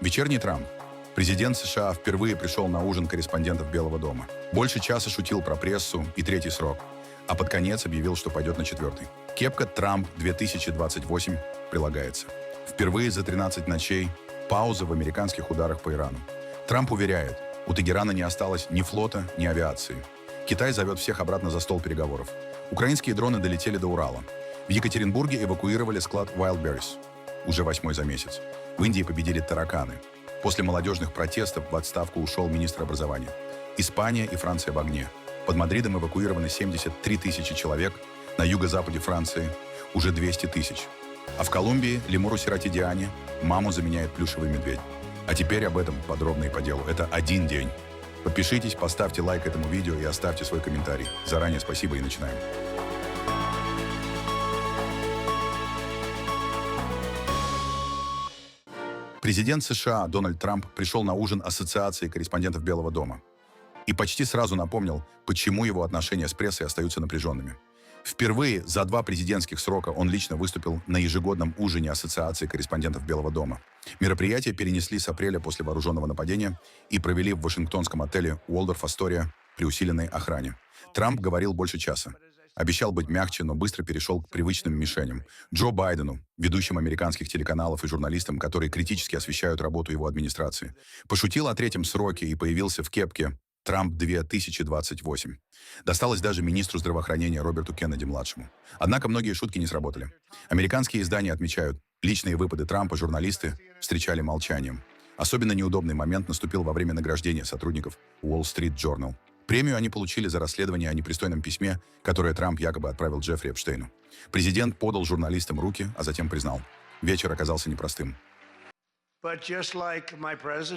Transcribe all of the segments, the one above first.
Вечерний Трамп. Президент США впервые пришел на ужин корреспондентов Белого дома. Больше часа шутил про прессу и третий срок, а под конец объявил, что пойдет на четвертый. Кепка «Трамп 2028» прилагается. Впервые за 13 ночей пауза в американских ударах по Ирану. Трамп уверяет, у Тегерана не осталось ни флота, ни авиации. Китай зовет всех обратно за стол переговоров. Украинские дроны долетели до Урала. В Екатеринбурге эвакуировали склад Wildberries. Уже 8-й за месяц. В Индии победили тараканы. После молодежных протестов в отставку ушел министр образования. Испания и Франция в огне. Под Мадридом эвакуированы 73 тысячи человек, на юго-западе Франции уже 200 тысяч. А в Колумбии лемуру сироте Диане маму заменяет плюшевый медведь. А теперь об этом подробно и по делу. Это один день. Подпишитесь, поставьте лайк этому видео и оставьте свой комментарий. Заранее спасибо и начинаем. Президент США Дональд Трамп пришел на ужин Ассоциации корреспондентов Белого дома и почти сразу напомнил, почему его отношения с прессой остаются напряженными. Впервые за 2 президентских срока он лично выступил на ежегодном ужине Ассоциации корреспондентов Белого дома. Мероприятие перенесли с апреля после вооруженного нападения и провели в вашингтонском отеле Уолдорф Астория при усиленной охране. Трамп говорил больше часа. Обещал быть мягче, но быстро перешел к привычным мишеням. Джо Байдену, ведущим американских телеканалов и журналистам, которые критически освещают работу его администрации. Пошутил о третьем сроке и появился в кепке «Трамп 2028». Досталось даже министру здравоохранения Роберту Кеннеди-младшему. Однако многие шутки не сработали. Американские издания отмечают, личные выпады Трампа журналисты встречали молчанием. Особенно неудобный момент наступил во время награждения сотрудников Wall Street Journal. Премию они получили за расследование о непристойном письме, которое Трамп якобы отправил Джеффри Эпштейну. Президент подал журналистам руки, а затем признал. Вечер оказался непростым.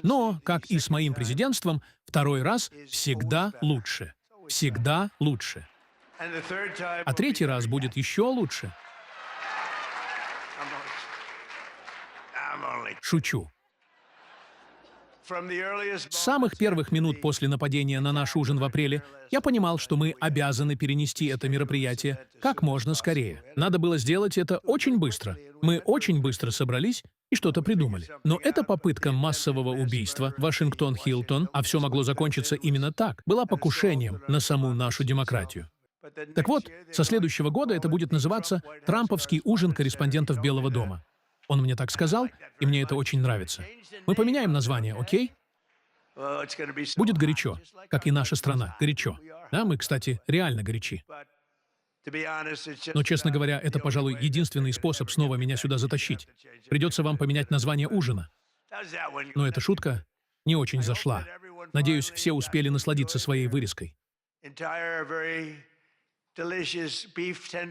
Но, как и с моим президентством, второй раз всегда лучше. Всегда лучше. А третий раз будет еще лучше. Шучу. С самых первых минут после нападения на наш ужин в апреле я понимал, что мы обязаны перенести это мероприятие как можно скорее. Надо было сделать это очень быстро. Мы очень быстро собрались и что-то придумали. Но эта попытка массового убийства, Вашингтон-Хилтон, а все могло закончиться именно так, была покушением на саму нашу демократию. Так вот, со следующего года это будет называться «Трамповский ужин корреспондентов Белого дома». Он мне так сказал, и мне это очень нравится. Мы поменяем название, окей? Будет горячо, как и наша страна, горячо. Да, мы, кстати, реально горячи. Но, честно говоря, это, пожалуй, единственный способ снова меня сюда затащить. Придется вам поменять название ужина. Но эта шутка не очень зашла. Надеюсь, все успели насладиться своей вырезкой.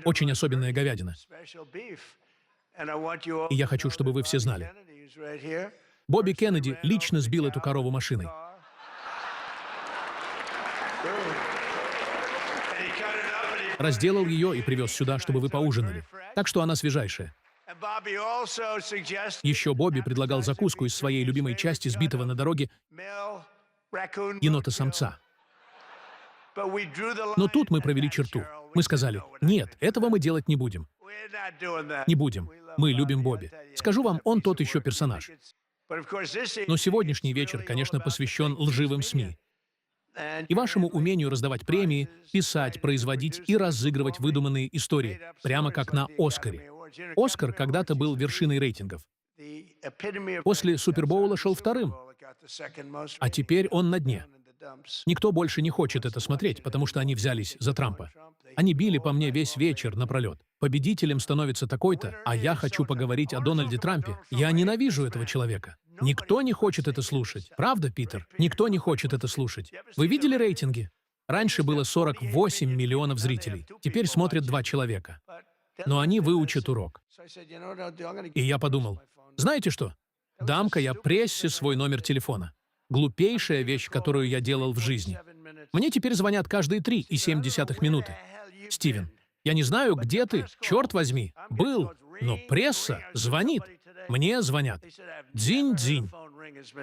Очень особенная говядина. И я хочу, чтобы вы все знали. Бобби Кеннеди лично сбил эту корову машиной. Разделал ее и привез сюда, чтобы вы поужинали. Так что она свежайшая. Еще Бобби предлагал закуску из своей любимой части сбитого на дороге енота-самца. Но тут мы провели черту. Мы сказали, нет, этого мы делать не будем. Не будем. Мы любим Бобби. Скажу вам, он тот еще персонаж. Но сегодняшний вечер, конечно, посвящен лживым СМИ. И вашему умению раздавать премии, писать, производить и разыгрывать выдуманные истории, прямо как на «Оскаре». «Оскар» когда-то был вершиной рейтингов. После Супербоула шел вторым, а теперь он на дне. Никто больше не хочет это смотреть, потому что они взялись за Трампа. Они били по мне весь вечер напролет. Победителем становится такой-то, а я хочу поговорить о Дональде Трампе. Я ненавижу этого человека. Никто не хочет это слушать. Правда, Питер? Никто не хочет это слушать. Вы видели рейтинги? Раньше было 48 миллионов зрителей. Теперь смотрят 2 человека. Но они выучат урок. И я подумал, знаете что? Дам-ка я прессе свой номер телефона. Глупейшая вещь, которую я делал в жизни. Мне теперь звонят каждые 3,7 минуты. Стивен, я не знаю, где ты, черт возьми, был, но пресса звонит. Мне звонят. Дзинь-дзинь.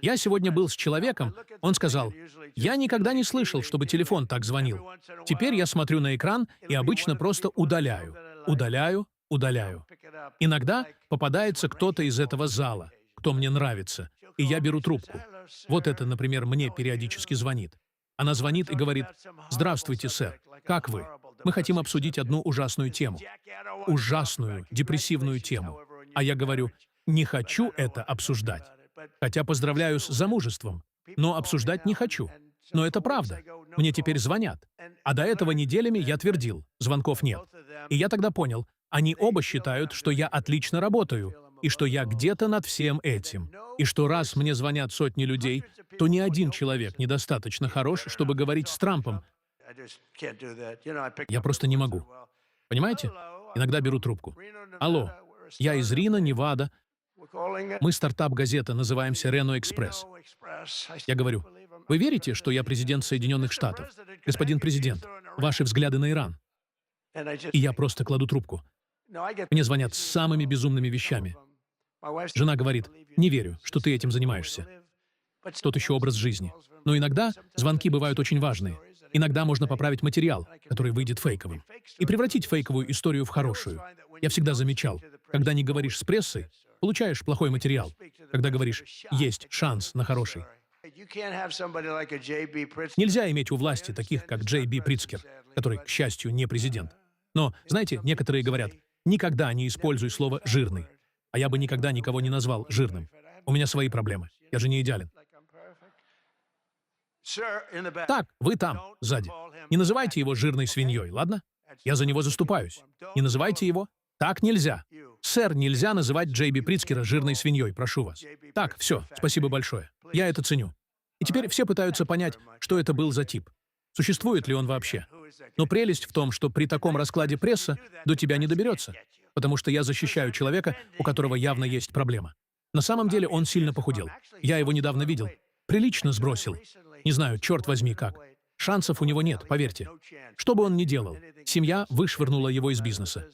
Я сегодня был с человеком, он сказал, я никогда не слышал, чтобы телефон так звонил. Теперь я смотрю на экран и обычно просто удаляю. Удаляю, удаляю. Иногда попадается кто-то из этого зала. кто мне нравится, и я беру трубку. Вот это, например, мне периодически звонит. Она звонит и говорит: «Здравствуйте, сэр, как вы? Мы хотим обсудить одну ужасную тему. Ужасную, депрессивную тему». А я говорю: «Не хочу это обсуждать. Хотя поздравляю с замужеством, но обсуждать не хочу». Но это правда. Мне теперь звонят. А до этого неделями я твердил: звонков нет. И я тогда понял, они оба считают, что я отлично работаю, и что я где-то над всем этим. И что раз мне звонят сотни людей, то ни один человек недостаточно хорош, чтобы говорить с Трампом. Я просто не могу. Понимаете? Иногда беру трубку. Алло, я из Рино, Невада. Мы стартап-газета, называемся Рено Экспресс. Я говорю: вы верите, что я президент Соединенных Штатов? Господин президент, ваши взгляды на Иран. И я просто кладу трубку. Мне звонят с самыми безумными вещами. Жена говорит: не верю, что ты этим занимаешься. Тот еще образ жизни. Но иногда звонки бывают очень важные. Иногда можно поправить материал, который выйдет фейковым, и превратить фейковую историю в хорошую. Я всегда замечал, когда не говоришь с прессой, получаешь плохой материал. Когда говоришь, есть шанс на хороший. Нельзя иметь у власти таких, как Джей Би Прицкер, который, к счастью, не президент. Но, знаете, некоторые говорят: никогда не используй слово «жирный». А я бы никогда никого не назвал жирным. У меня свои проблемы. Я же не идеален. Так, вы там, сзади. Не называйте его жирной свиньей, ладно? Я за него заступаюсь. Не называйте его. Так нельзя. Сэр, нельзя называть Джей Би Прицкера жирной свиньей, прошу вас. Так, все, спасибо большое. Я это ценю. И теперь все пытаются понять, что это был за тип. Существует ли он вообще? Но прелесть в том, что при таком раскладе пресса до тебя не доберется, потому что я защищаю человека, у которого явно есть проблема. На самом деле он сильно похудел. Я его недавно видел. Прилично сбросил. Не знаю, черт возьми, как. Шансов у него нет, поверьте. Что бы он ни делал, семья вышвырнула его из бизнеса.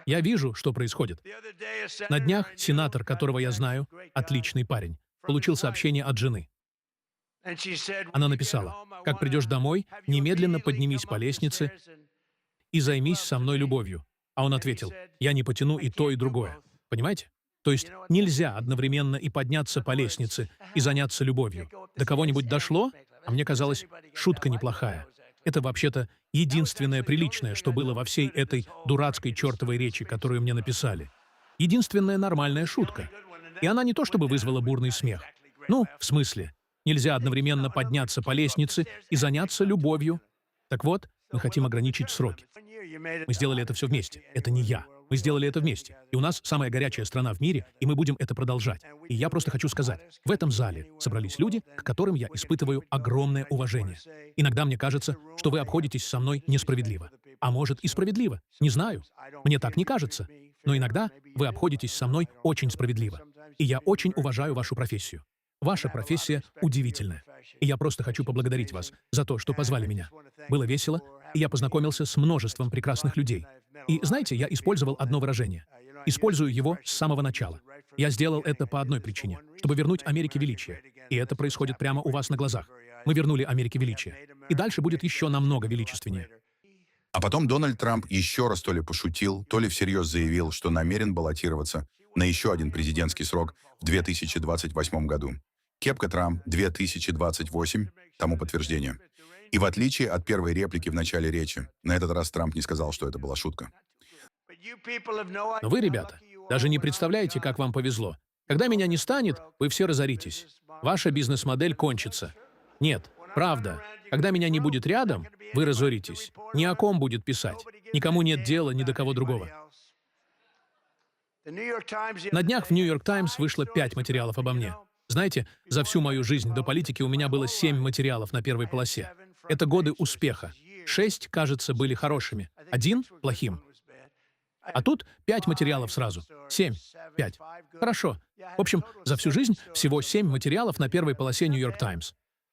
Я вижу, что происходит. На днях сенатор, которого я знаю, отличный парень, получил сообщение от жены. Она написала: «Как придешь домой, немедленно поднимись по лестнице и займись со мной любовью». А он ответил: «Я не потяну и то, и другое». Понимаете? То есть нельзя одновременно и подняться по лестнице, и заняться любовью. До кого-нибудь дошло? А мне казалось, шутка неплохая. Это вообще-то единственное приличное, что было во всей этой дурацкой чертовой речи, которую мне написали. Единственная нормальная шутка. И она не то чтобы вызвала бурный смех. Ну, в смысле, нельзя одновременно подняться по лестнице и заняться любовью. Так вот, мы хотим ограничить сроки. Мы сделали это все вместе. Это не я. Мы сделали это вместе. И у нас самая горячая страна в мире, и мы будем это продолжать. И я просто хочу сказать, в этом зале собрались люди, к которым я испытываю огромное уважение. Иногда мне кажется, что вы обходитесь со мной несправедливо. А может, и справедливо. Не знаю. Мне так не кажется. Но иногда вы обходитесь со мной очень справедливо. И я очень уважаю вашу профессию. Ваша профессия удивительная. И я просто хочу поблагодарить вас за то, что позвали меня. Было весело, и я познакомился с множеством прекрасных людей. И знаете, я использовал одно выражение. Использую его с самого начала. Я сделал это по одной причине, чтобы вернуть Америке величие. И это происходит прямо у вас на глазах. Мы вернули Америке величие. И дальше будет еще намного величественнее. А потом Дональд Трамп еще раз то ли пошутил, то ли всерьез заявил, что намерен баллотироваться на еще один президентский срок в 2028 году. Кепка Трамп 2028 тому подтверждение. И в отличие от первой реплики в начале речи, на этот раз Трамп не сказал, что это была шутка. Но вы, ребята, даже не представляете, как вам повезло. Когда меня не станет, вы все разоритесь. Ваша бизнес-модель кончится. Нет, правда. Когда меня не будет рядом, вы разоритесь. Ни о ком будет писать. Никому нет дела ни до кого другого. На днях в Нью-Йорк Таймс вышло 5 материалов обо мне. Знаете, за всю мою жизнь до политики у меня было 7 материалов на первой полосе. Это годы успеха. 6, кажется, были хорошими. 1 — плохим. А тут 5 материалов сразу. 7, 5. Хорошо. В общем, за всю жизнь всего 7 материалов на первой полосе Нью-Йорк Таймс.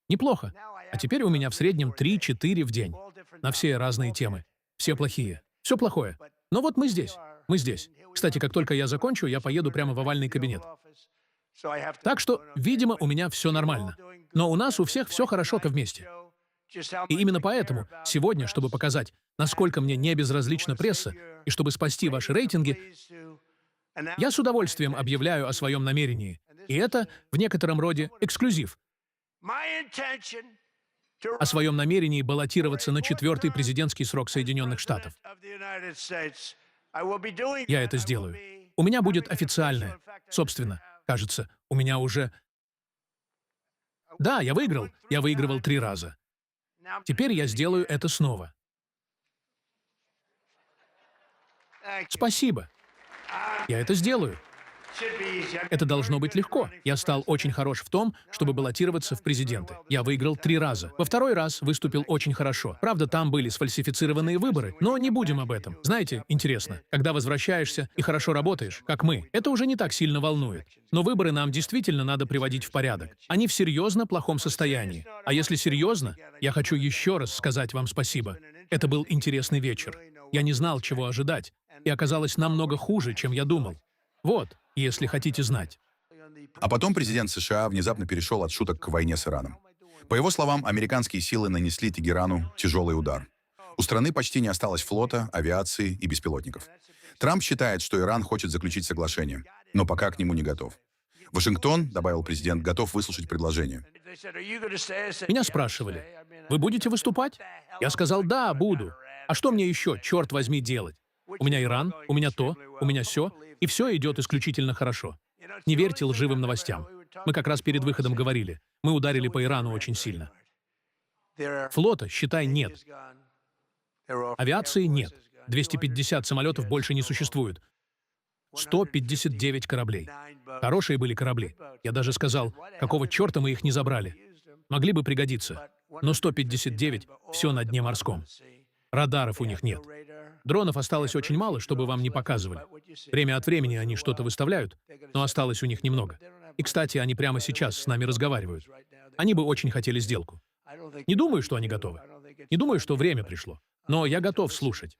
Неплохо. А теперь у меня в среднем 3-4 в день. На все разные темы. Все плохие. Все плохое. Но вот мы здесь. Мы здесь. Кстати, как только я закончу, я поеду прямо в овальный кабинет. Так что, видимо, у меня все нормально. Но у нас у всех все хорошо-то вместе. И именно поэтому сегодня, чтобы показать, насколько мне не безразлична пресса, и чтобы спасти ваши рейтинги, Я с удовольствием объявляю о своем намерении. И это, в некотором роде, эксклюзив. О своем намерении баллотироваться на 4-й президентский срок Соединенных Штатов. Я это сделаю. У меня будет официальное. Собственно, кажется, у меня уже... Да, я выиграл. Я выигрывал 3 раза. Теперь я сделаю это снова. Спасибо. Я это сделаю. Это должно быть легко. Я стал очень хорош в том, чтобы баллотироваться в президенты. Я выиграл 3 раза. Во второй раз выступил очень хорошо. Правда, там были сфальсифицированные выборы, но не будем об этом. Знаете, интересно, когда возвращаешься и хорошо работаешь, как мы, это уже не так сильно волнует. Но выборы нам действительно надо приводить в порядок. Они в серьезно плохом состоянии. А если серьезно, я хочу еще раз сказать вам спасибо. Это был интересный вечер. Я не знал, чего ожидать. И оказалось намного хуже, чем я думал. Вот, если хотите знать. А потом президент США внезапно перешел от шуток к войне с Ираном. По его словам, американские силы нанесли Тегерану тяжелый удар. У страны почти не осталось флота, авиации и беспилотников. Трамп считает, что Иран хочет заключить соглашение, но пока к нему не готов. Вашингтон, добавил президент, готов выслушать предложение. Меня спрашивали, вы будете выступать? Я сказал, да, буду. А что мне еще, черт возьми, делать? У меня Иран, у меня то, у меня сё, и все идет исключительно хорошо. Не верьте лживым новостям. Мы как раз перед выходом говорили, мы ударили по Ирану очень сильно. Флота, считай, нет. Авиации нет. 250 самолетов больше не существует. 159 кораблей. Хорошие были корабли. Я даже сказал, какого черта мы их не забрали. Могли бы пригодиться. Но 159 — все на дне морском. Радаров у них нет. Дронов осталось очень мало, чтобы вам не показывали. Время от времени они что-то выставляют, но осталось у них немного. И, кстати, они прямо сейчас с нами разговаривают. Они бы очень хотели сделку. Не думаю, что они готовы. Не думаю, что время пришло. Но я готов слушать.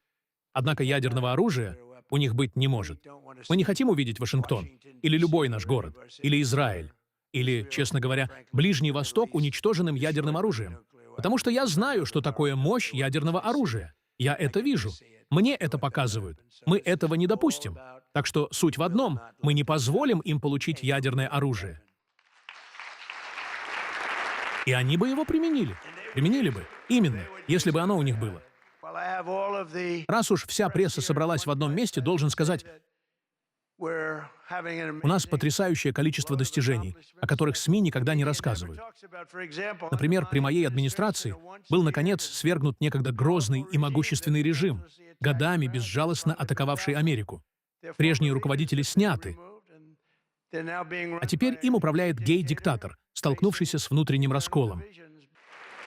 Однако ядерного оружия у них быть не может. Мы не хотим увидеть Вашингтон, или любой наш город, или Израиль, или, честно говоря, Ближний Восток уничтоженным ядерным оружием. Потому что я знаю, что такое мощь ядерного оружия. Я это вижу. Мне это показывают. Мы этого не допустим. Так что суть в одном — мы не позволим им получить ядерное оружие. И они бы его применили. Применили бы. Именно, если бы оно у них было. Раз уж вся пресса собралась в одном месте, должен сказать, у нас потрясающее количество достижений, о которых СМИ никогда не рассказывают. Например, при моей администрации был, наконец, свергнут некогда грозный и могущественный режим, годами безжалостно атаковавший Америку. Прежние руководители сняты, а теперь им управляет гей-диктатор, столкнувшийся с внутренним расколом.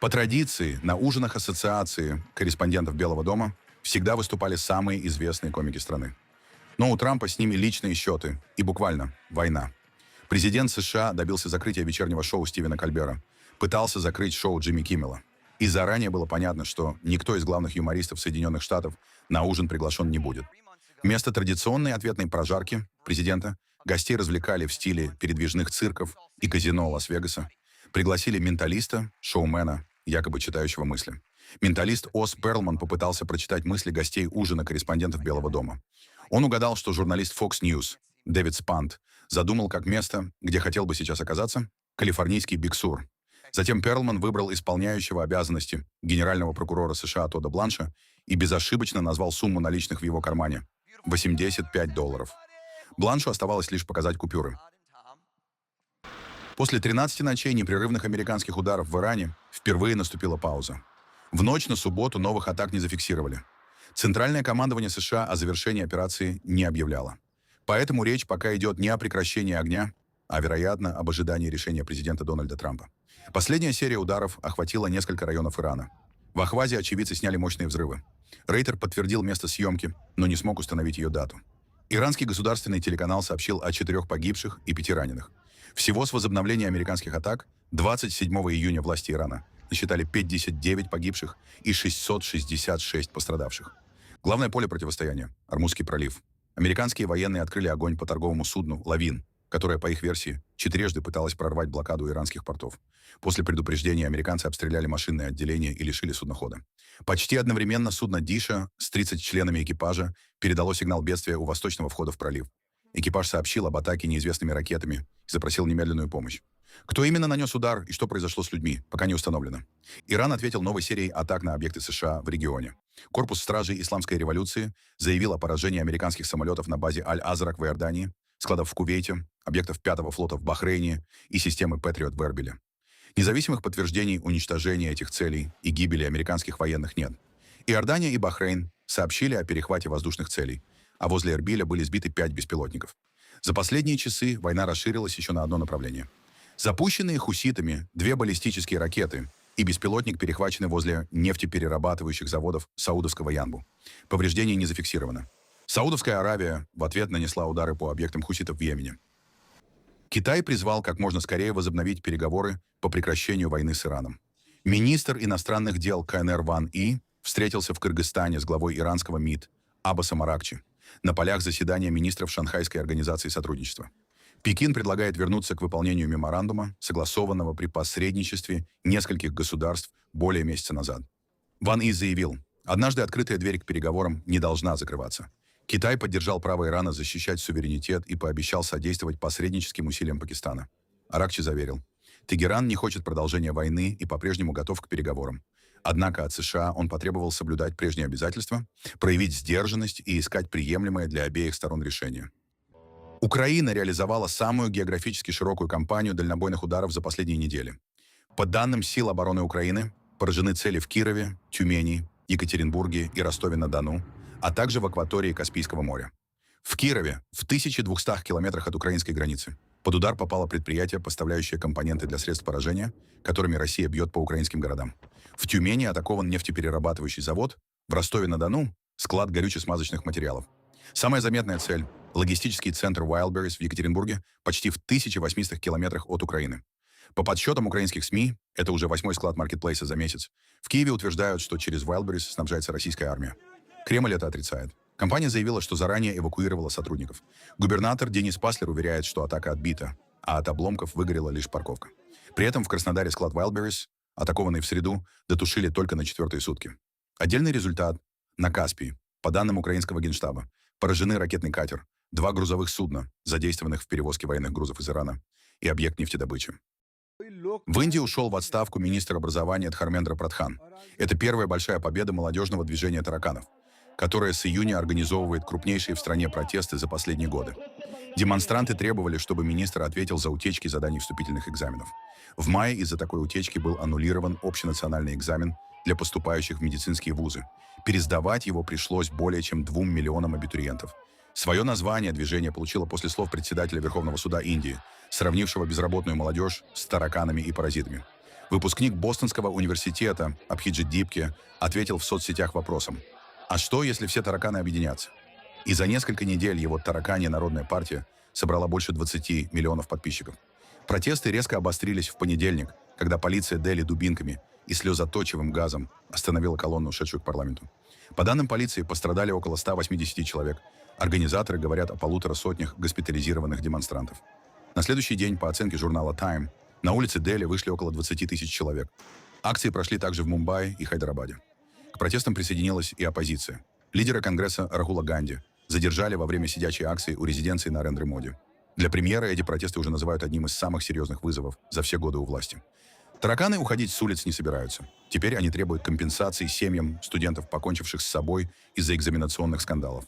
По традиции, на ужинах ассоциации корреспондентов Белого дома всегда выступали самые известные комики страны. Но у Трампа с ними личные счеты и буквально война. Президент США добился закрытия вечернего шоу Стивена Кольбера, пытался закрыть шоу Джимми Киммела. И заранее было понятно, что никто из главных юмористов Соединенных Штатов на ужин приглашен не будет. Вместо традиционной ответной прожарки президента гостей развлекали в стиле передвижных цирков и казино Лас-Вегаса, пригласили менталиста, шоумена, якобы читающего мысли. Менталист Ос Перлман попытался прочитать мысли гостей ужина корреспондентов Белого дома. Он угадал, что журналист Fox News Дэвид Спант задумал как место, где хотел бы сейчас оказаться, калифорнийский Биг Сур. Затем Перлман выбрал исполняющего обязанности генерального прокурора США Тодда Бланша и безошибочно назвал сумму наличных в его кармане — $85. Бланшу оставалось лишь показать купюры. После 13 ночей непрерывных американских ударов в Иране впервые наступила пауза. В ночь на субботу новых атак не зафиксировали. Центральное командование США о завершении операции не объявляло. Поэтому речь пока идет не о прекращении огня, а, вероятно, об ожидании решения президента Дональда Трампа. Последняя серия ударов охватила несколько районов Ирана. В Ахвазе очевидцы сняли мощные взрывы. Рейтер подтвердил место съемки, но не смог установить ее дату. Иранский государственный телеканал сообщил о 4 погибших и 5 раненых. Всего с возобновления американских атак 27 июня власти Ирана насчитали 59 погибших и 666 пострадавших. Главное поле противостояния — Ормузский пролив. Американские военные открыли огонь по торговому судну «Лавин», которое, по их версии, 4 пыталось прорвать блокаду иранских портов. После предупреждения американцы обстреляли машинное отделение и лишили суднохода. Почти одновременно судно «Диша» с 30 членами экипажа передало сигнал бедствия у восточного входа в пролив. Экипаж сообщил об атаке неизвестными ракетами и запросил немедленную помощь. Кто именно нанес удар и что произошло с людьми, пока не установлено. Иран ответил новой серией атак на объекты США в регионе. Корпус стражей Исламской революции заявил о поражении американских самолетов на базе Аль-Азрак в Иордании, складов в Кувейте, объектов 5-го флота в Бахрейне и системы Патриот в Эрбиле. Независимых подтверждений уничтожения этих целей и гибели американских военных нет. Иордания и Бахрейн сообщили о перехвате воздушных целей, а возле Эрбиля были сбиты 5 беспилотников. За последние часы война расширилась еще на одно направление. Запущенные хуситами 2 баллистические ракеты и беспилотник перехвачены возле нефтеперерабатывающих заводов Саудовского Янбу. Повреждений не зафиксировано. Саудовская Аравия в ответ нанесла удары по объектам хуситов в Йемене. Китай призвал как можно скорее возобновить переговоры по прекращению войны с Ираном. Министр иностранных дел КНР Ван И встретился в Кыргызстане с главой иранского МИД Аббасом Аракчи на полях заседания министров Шанхайской организации сотрудничества. Пекин предлагает вернуться к выполнению меморандума, согласованного при посредничестве нескольких государств более месяца назад. Ван И заявил, однажды открытая дверь к переговорам не должна закрываться. Китай поддержал право Ирана защищать суверенитет и пообещал содействовать посредническим усилиям Пакистана. Аракчи заверил, Тегеран не хочет продолжения войны и по-прежнему готов к переговорам. Однако от США он потребовал соблюдать прежние обязательства, проявить сдержанность и искать приемлемое для обеих сторон решение. Украина реализовала самую географически широкую кампанию дальнобойных ударов за последние недели. По данным Сил обороны Украины, поражены цели в Кирове, Тюмени, Екатеринбурге и Ростове-на-Дону, а также в акватории Каспийского моря. В Кирове, в 1200 километрах от украинской границы, под удар попало предприятие, поставляющее компоненты для средств поражения, которыми Россия бьет по украинским городам. В Тюмени атакован нефтеперерабатывающий завод, в Ростове-на-Дону склад горюче-смазочных материалов. Самая заметная цель – логистический центр Wildberries в Екатеринбурге, почти в 1800 километрах от Украины. По подсчетам украинских СМИ, это уже 8-й склад маркетплейса за месяц, в Киеве утверждают, что через Wildberries снабжается российская армия. Кремль это отрицает. Компания заявила, что заранее эвакуировала сотрудников. Губернатор Денис Паслер уверяет, что атака отбита, а от обломков выгорела лишь парковка. При этом в Краснодаре склад Wildberries, атакованный в среду, дотушили только на 4-е сутки. Отдельный результат – на Каспии. По данным украинского генштаба, поражены ракетный катер, 2 грузовых судна, задействованных в перевозке военных грузов из Ирана, и объект нефтедобычи. В Индии ушел в отставку министр образования Дхармендра Прадхан. Это первая большая победа молодежного движения тараканов, которое с июня организовывает крупнейшие в стране протесты за последние годы. Демонстранты требовали, чтобы министр ответил за утечки заданий вступительных экзаменов. В мае из-за такой утечки был аннулирован общенациональный экзамен для поступающих в медицинские вузы. Пересдавать его пришлось более чем 2 миллионам абитуриентов. Свое название движение получило после слов председателя Верховного суда Индии, сравнившего безработную молодежь с тараканами и паразитами. Выпускник Бостонского университета Абхиджит Дипке ответил в соцсетях вопросом: «А что, если все тараканы объединятся?» И за несколько недель его «Тараканья народная партия» собрала больше 20 миллионов подписчиков. Протесты резко обострились в понедельник, когда полиция Дели дубинками и слезоточивым газом остановила колонну, шедшую к парламенту. По данным полиции, пострадали около 180 человек. Организаторы говорят о 150 госпитализированных демонстрантов. На следующий день, по оценке журнала Time, на улице Дели вышли около 20 тысяч человек. Акции прошли также в Мумбаи и Хайдарабаде. К протестам присоединилась и оппозиция. Лидера Конгресса Рахула Ганди задержали во время сидячей акции у резиденции Нарендра Моди. Для премьера эти протесты уже называют одним из самых серьезных вызовов за все годы у власти. Тараканы уходить с улиц не собираются. Теперь они требуют компенсации семьям студентов, покончивших с собой из-за экзаменационных скандалов.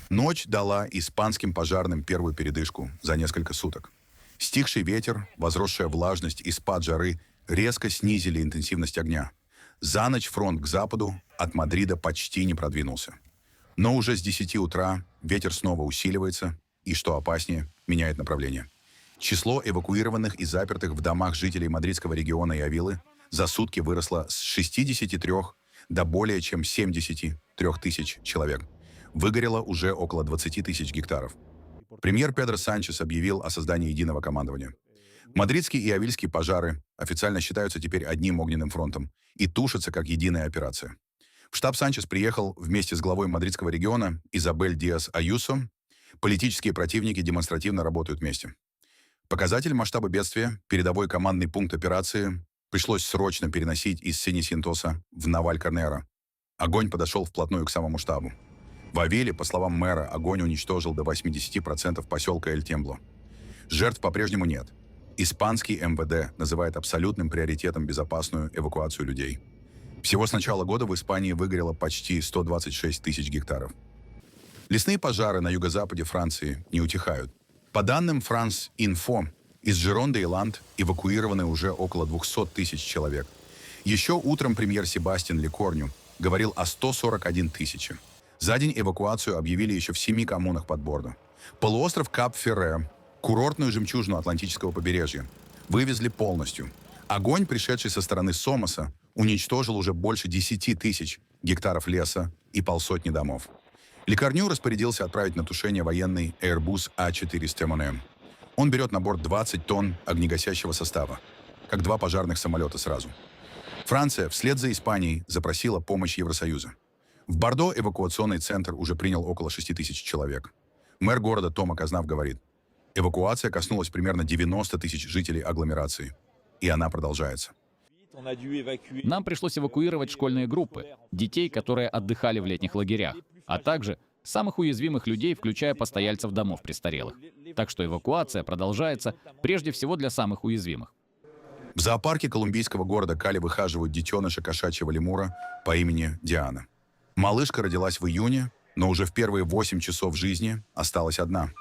Ночь дала испанским пожарным первую передышку за несколько суток. Стихший ветер, возросшая влажность и спад жары резко снизили интенсивность огня. За ночь фронт к западу от Мадрида почти не продвинулся. Но уже с 10 утра ветер снова усиливается и, что опаснее, меняет направление. Число эвакуированных и запертых в домах жителей мадридского региона и Авилы за сутки выросло с 63 до более чем 73 тысяч человек. Выгорело уже около 20 тысяч гектаров. Премьер Педро Санчес объявил о создании единого командования. Мадридские и авильские пожары официально считаются теперь одним огненным фронтом и тушатся как единая операция. В штаб Санчес приехал вместе с главой мадридского региона Изабель Диас Аюсо. Политические противники демонстративно работают вместе. Показатель масштаба бедствия, передовой командный пункт операции, пришлось срочно переносить из Сенисинтоса в Наваль-Карнера. Огонь подошел вплотную к самому штабу. В Авеле, по словам мэра, огонь уничтожил до 80% поселка Эль-Тембло. Жертв по-прежнему нет. Испанский МВД называет абсолютным приоритетом безопасную эвакуацию людей. Всего с начала года в Испании выгорело почти 126 тысяч гектаров. Лесные пожары на юго-западе Франции не утихают. По данным France Info, из Жеронды и Ланд эвакуированы уже около 200 тысяч человек. Еще утром премьер Себастьян Лекорню говорил о 141 тысяче. За день эвакуацию объявили еще в 7 коммунах под Бордо. Полуостров Кап-Ферре, курортную жемчужину Атлантического побережья, вывезли полностью. Огонь, пришедший со стороны Сомоса, уничтожил уже больше 10 тысяч гектаров леса и полсотни домов. Лекарню распорядился отправить на тушение военный Airbus А400 МНМ. Он берет на борт 20 тонн огнегасящего состава, как 2 пожарных самолета сразу. Франция вслед за Испанией запросила помощь Евросоюза. В Бордо эвакуационный центр уже принял около 6 тысяч человек. Мэр города Тома Казнав говорит, эвакуация коснулась примерно 90 тысяч жителей агломерации. И она продолжается. Нам пришлось эвакуировать школьные группы, детей, которые отдыхали в летних лагерях, а также самых уязвимых людей, включая постояльцев домов престарелых. Так что эвакуация продолжается прежде всего для самых уязвимых. В зоопарке колумбийского города Кали выхаживают детеныша кошачьего лемура по имени Диана. Малышка родилась в июне, но уже в первые 8 часов жизни осталась одна.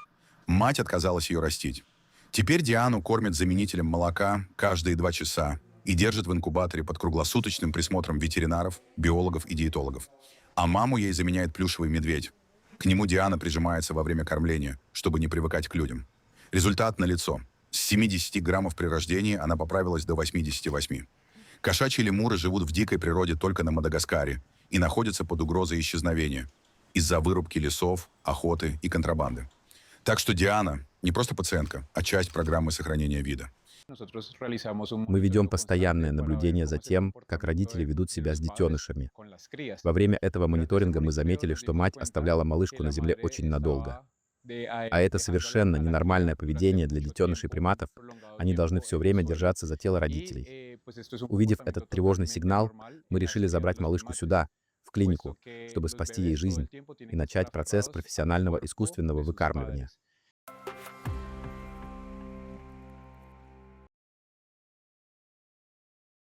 Мать отказалась ее растить. Теперь Диану кормят заменителем молока каждые 2 часа и держат в инкубаторе под круглосуточным присмотром ветеринаров, биологов и диетологов. А маму ей заменяет плюшевый медведь. К нему Диана прижимается во время кормления, чтобы не привыкать к людям. Результат налицо. С 70 граммов при рождении она поправилась до 88. Кошачьи лемуры живут в дикой природе только на Мадагаскаре и находятся под угрозой исчезновения из-за вырубки лесов, охоты и контрабанды. Так что Диана не просто пациентка, а часть программы сохранения вида. Мы ведем постоянное наблюдение за тем, как родители ведут себя с детенышами. Во время этого мониторинга мы заметили, что мать оставляла малышку на земле очень надолго. А это совершенно ненормальное поведение для детенышей приматов. Они должны все время держаться за тело родителей. Увидев этот тревожный сигнал, мы решили забрать малышку сюда, в клинику, чтобы спасти ей жизнь и начать процесс профессионального искусственного выкармливания.